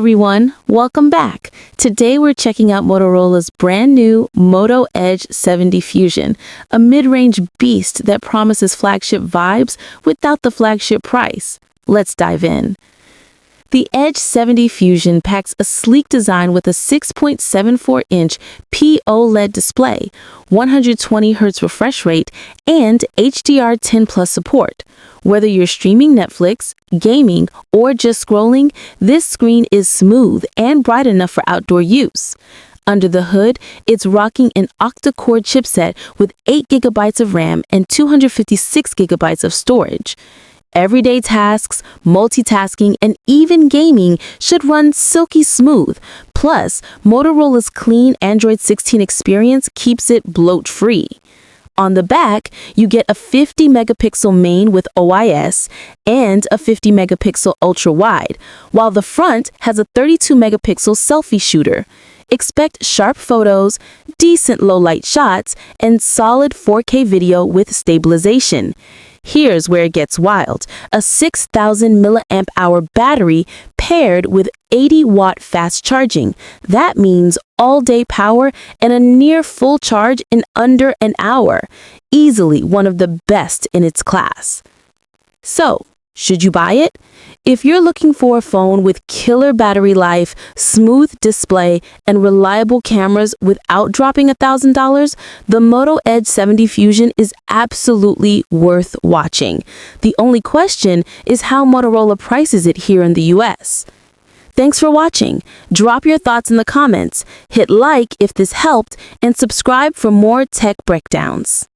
everyone, welcome back. Today we're checking out Motorola's brand new Moto Edge 70 Fusion, a mid-range beast that promises flagship vibes without the flagship price. Let's dive in. The Edge 70 Fusion packs a sleek design with a 6.74-inch OLED display, 120Hz refresh rate, and HDR10 Plus support. Whether you're streaming Netflix, gaming, or just scrolling, this screen is smooth and bright enough for outdoor use. Under the hood, it's rocking an octa-core chipset with 8GB of RAM and 256GB of storage. Everyday tasks, multitasking, and even gaming should run silky smooth. Plus, Motorola's clean Android 16 experience keeps it bloat-free. On the back, you get a 50-megapixel main with OIS and a 50-megapixel ultra-wide, while the front has a 32-megapixel selfie shooter. Expect sharp photos, decent low-light shots, and solid 4K video with stabilization. Here's where it gets wild. A 6,000 mAh battery paired with 80-watt fast charging. That means all-day power and a near full charge in under an hour. Easily one of the best in its class. So, should you buy it? If you're looking for a phone with killer battery life, smooth display, and reliable cameras without dropping $1,000, the Moto Edge 70 Fusion is absolutely worth watching. The only question is how Motorola prices it here in the US. Thanks for watching. Drop your thoughts in the comments, hit like if this helped, and subscribe for more tech breakdowns.